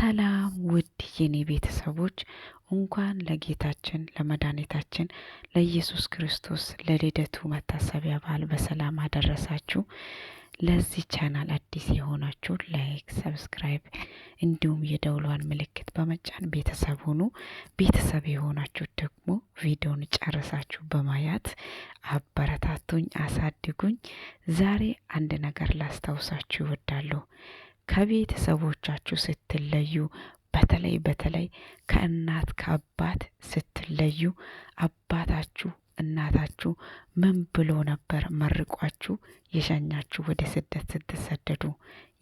ሰላም ውድ የኔ ቤተሰቦች እንኳን ለጌታችን ለመድኃኒታችን ለኢየሱስ ክርስቶስ ለልደቱ መታሰቢያ በዓል በሰላም አደረሳችሁ። ለዚህ ቻናል አዲስ የሆናችሁ ላይክ፣ ሰብስክራይብ እንዲሁም የደውሏን ምልክት በመጫን ቤተሰብ ሁኑ። ቤተሰብ የሆናችሁ ደግሞ ቪዲዮን ጨርሳችሁ በማየት አበረታቱኝ፣ አሳድጉኝ። ዛሬ አንድ ነገር ላስታውሳችሁ እወዳለሁ። ከቤተሰቦቻችሁ ስትለዩ በተለይ ከእናት ከአባት ስትለዩ አባታችሁ እናታችሁ ምን ብሎ ነበር መርቋችሁ የሸኛችሁ ወደ ስደት ስትሰደዱ?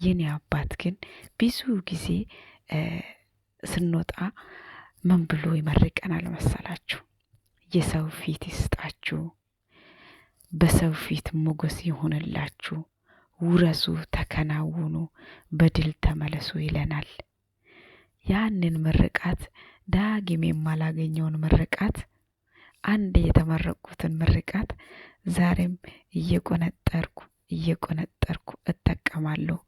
የኔ አባት ግን ብዙ ጊዜ ስንወጣ ምን ብሎ ይመርቀናል መሰላችሁ? የሰው ፊት ይስጣችሁ፣ በሰው ፊት ሞገስ ይሆንላችሁ፣ ውረሱ፣ ተከናውኑ፣ በድል ተመለሱ ይለናል። ያንን ምርቃት ዳግም የማላገኘውን ምርቃት አንድ የተመረቁትን ምርቃት ዛሬም እየቆነጠርኩ እጠቀማለሁ።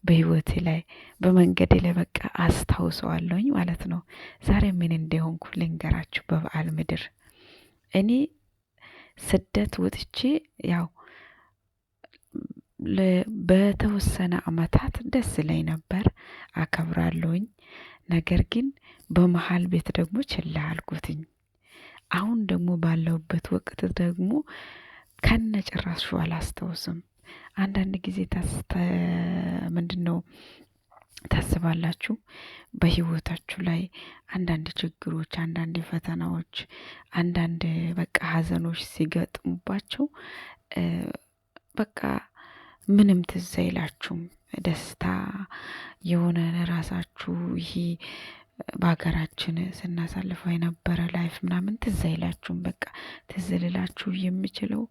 በህይወቴ ላይ በመንገዴ ላይ በቃ አስታውሰዋለሁኝ ማለት ነው። ዛሬ ምን እንደሆንኩ ልንገራችሁ። በበዓል ምድር እኔ ስደት ወጥቼ ያው በተወሰነ አመታት ደስ ላይ ነበር፣ አከብራለሁኝ። ነገር ግን በመሃል ቤት ደግሞ ችላ አልኩትኝ። አሁን ደግሞ ባለውበት ወቅት ደግሞ ከነጭራሹ አላስታውስም። አንዳንድ ጊዜ ምንድነው ታስባላችሁ? በህይወታችሁ ላይ አንዳንድ ችግሮች፣ አንዳንድ ፈተናዎች፣ አንዳንድ በቃ ሀዘኖች ሲገጥሙባቸው በቃ ምንም ትዝ አይላችሁም። ደስታ የሆነ ራሳችሁ ይሄ በሀገራችን ስናሳልፈው የነበረ ላይፍ ምናምን ትዝ አይላችሁም። በቃ ትዝ ልላችሁ የምችለው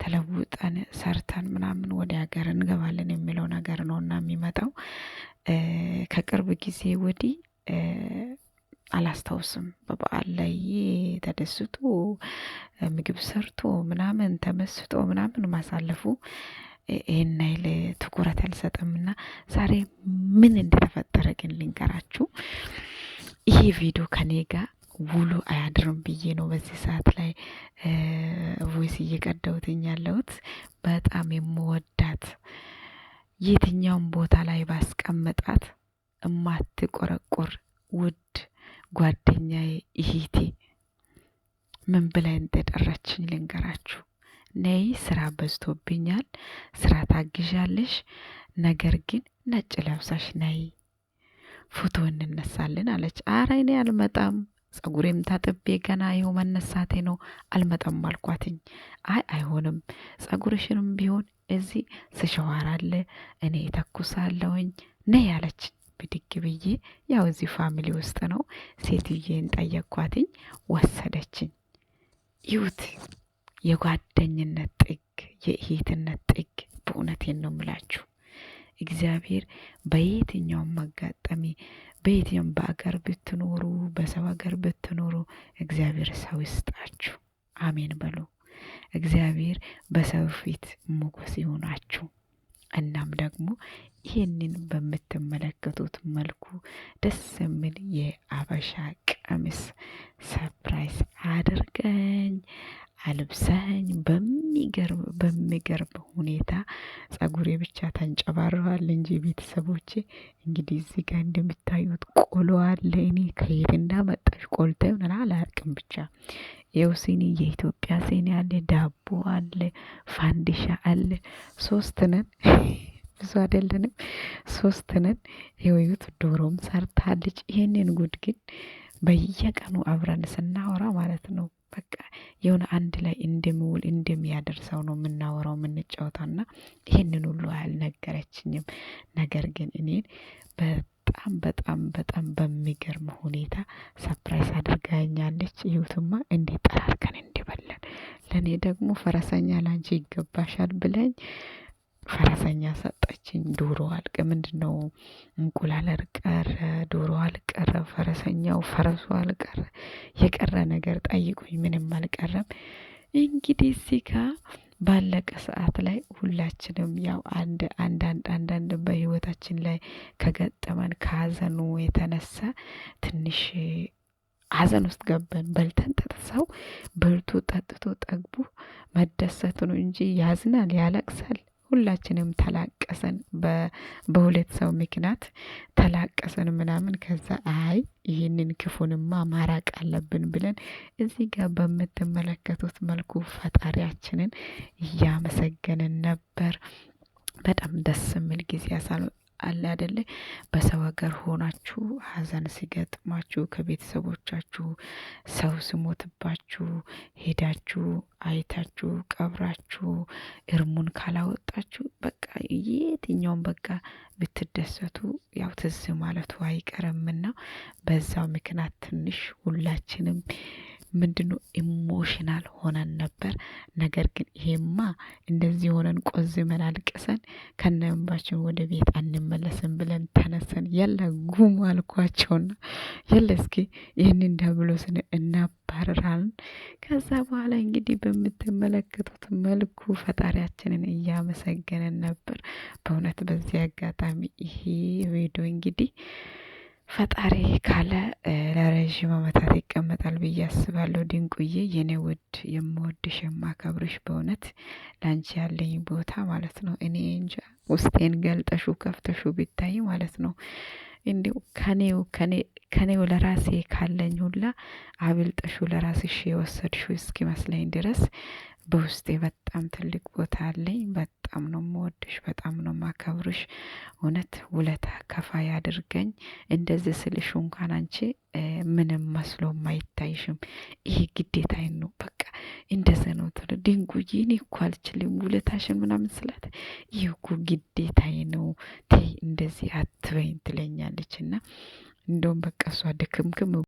ተለውጠን ሰርተን ምናምን ወደ ሀገር እንገባለን የሚለው ነገር ነውና የሚመጣው። ከቅርብ ጊዜ ወዲህ አላስታውስም። በበዓል ላይ ተደስቶ ምግብ ሰርቶ ምናምን ተመስጦ ምናምን ማሳለፉ ይሄን አይል ትኩረት አልሰጥምና ዛሬ ምን እንደተፈጠረ ግን ልንገራችሁ። ይሄ ቪዲዮ ከኔ ጋር ውሎ አያድርም ብዬ ነው በዚህ ሰዓት ላይ ቮይስ እየቀዳሁትኝ ያለሁት። በጣም የምወዳት የትኛውም ቦታ ላይ ባስቀመጣት እማትቆረቆር ውድ ጓደኛዬ እህቴ ምን ብላ እንደጠራችኝ ልንገራችሁ። ነይ ስራ በዝቶብኛል፣ ስራ ታግዣለሽ፣ ነገር ግን ነጭ ለብሳሽ ነይ ፎቶ እንነሳለን አለች። አረ እኔ አልመጣም፣ ጸጉሬም ታጥቤ ገና ይኸው መነሳቴ ነው፣ አልመጣም አልኳትኝ። አይሆንም፣ ጸጉርሽንም ቢሆን እዚህ ስሸዋር አለ፣ እኔ ተኩሳለሁኝ፣ ነይ አለች። ብድግ ብዬ ያው እዚህ ፋሚሊ ውስጥ ነው፣ ሴትዬን ጠየቅኳትኝ፣ ወሰደችኝ። ይሁት የጓደኝነት ጥግ፣ የእህትነት ጥግ። በእውነቴን ነው የምላችሁ። እግዚአብሔር በየትኛውም አጋጣሚ በየትኛውም በአገር ብትኖሩ በሰው ሀገር ብትኖሩ እግዚአብሔር ሰው ይስጣችሁ። አሜን በሉ። እግዚአብሔር በሰው ፊት ሞገስ ይሆናችሁ። እናም ደግሞ ይህንን በምትመለከቱት መልኩ ደስ የሚል የአበሻ ቀሚስ ሰርፕራይዝ አድርገኝ አልብሰኝ በሚገርም ሁኔታ ጸጉሬ ብቻ ተንጨባረዋል እንጂ ቤተሰቦቼ እንግዲህ እዚህ ጋር እንደምታዩት ቆሎ አለ። እኔ ከየት እንዳመጣሽ ቆልተ ይሆናል አላውቅም። ብቻ ይኸው ሲኒ፣ የኢትዮጵያ ሲኒ አለ፣ ዳቦ አለ፣ ፋንዲሻ አለ። 3 ነን ብዙ አይደለንም፣ 3 ነን። ይኸውት ዶሮም ሰርታለች። ይሄንን ጉድ ግን በየቀኑ አብረን ስናወራ ማለት ነው በቃ የሆነ አንድ ላይ እንደሚውል እንደሚያደርሰው ነው የምናወራው የምንጫወታና ይሄንን ሁሉ አልነገረችኝም። ነገር ግን እኔን በጣም በሚገርም ሁኔታ ሰርፕራይዝ አድርጋኛለች። ይሁትማ እንዴት ጠራርከን እንዲበለን። ለኔ ደግሞ ፈረሰኛ ላንቺ ይገባሻል ብለኝ ፈረሰኛ ሰጠችኝ። ዶሮ አልቀ ምንድነው እንቁላል አልቀረ፣ ዶሮ አልቀረ፣ ፈረሱ አልቀረ። የቀረ ነገር ጠይቁኝ፣ ምንም አልቀረም። እንግዲህ እዚህ ጋር ባለቀ ሰዓት ላይ ሁላችንም ያው አንዳንድ በህይወታችን ላይ ከገጠመን ከሀዘኑ የተነሳ ትንሽ ሀዘን ውስጥ ገባን። በልተን ጠጥተው በልቶ ጠጥቶ ጠግቡ መደሰት ነው እንጂ ያዝናል፣ ያለቅሳል። ሁላችንም ተላቀሰን በሁለት ሰው ምክንያት ተላቀሰን ምናምን። ከዛ አይ ይህንን ክፉንማ ማራቅ አለብን ብለን እዚህ ጋር በምትመለከቱት መልኩ ፈጣሪያችንን እያመሰገንን ነበር። በጣም ደስ የሚል ጊዜ አለ አይደለ? በሰው ሀገር ሆናችሁ ሀዘን ሲገጥማችሁ ከቤተሰቦቻችሁ ሰው ስሞትባችሁ ሄዳችሁ አይታችሁ ቀብራችሁ እርሙን ካላወጣችሁ በቃ የትኛውም በቃ ብትደሰቱ ያው ትዝ ማለቱ አይቀርምና በዛው ምክንያት ትንሽ ሁላችንም ምንድነው ኢሞሽናል ሆነን ነበር። ነገር ግን ይሄማ እንደዚህ ሆነን ቆዝመን አልቅሰን ከነንባችን ወደ ቤት አንመለስም ብለን ተነሰን የለ ጉም አልኳቸውና የለ እስኪ ይህንን ዲያብሎስን እናባርራለን። ከዛ በኋላ እንግዲህ በምትመለከቱት መልኩ ፈጣሪያችንን እያመሰገንን ነበር። በእውነት በዚህ አጋጣሚ ይሄ ቪዲዮ እንግዲህ ፈጣሪ ካለ ለረዥም ዓመታት ይቀመጣል ብዬ አስባለሁ። ድንቁዬ የኔ ውድ የምወድሽ የማከብርሽ በእውነት ላንቺ ያለኝ ቦታ ማለት ነው እኔ እንጃ ውስጤን ገልጠሹ ከፍተሹ ቢታይ ማለት ነው እንዲሁ ከኔው ለራሴ ካለኝ ሁላ አብልጠሹ ለራስሽ የወሰድሽው እስኪመስለኝ ድረስ በውስጤ በጣም ትልቅ ቦታ አለኝ። በጣም ነው የምወድሽ፣ በጣም ነው የማከብርሽ። እውነት ውለታ ከፋይ አድርገኝ። እንደዚህ ስልሽ እንኳን አንቺ ምንም መስሎ አይታይሽም። ይሄ ግዴታዬ ነው። በቃ እንደዚህ ነው ትሉ ድንቁዬ፣ እኔ እኮ አልችልም ውለታሽን ምናምን ስላት ይህ እኮ ግዴታዬ ነው፣ ተይ እንደዚህ አትበይኝ ትለኛለች። እና እንደውም በቃ እሷ ድክምክም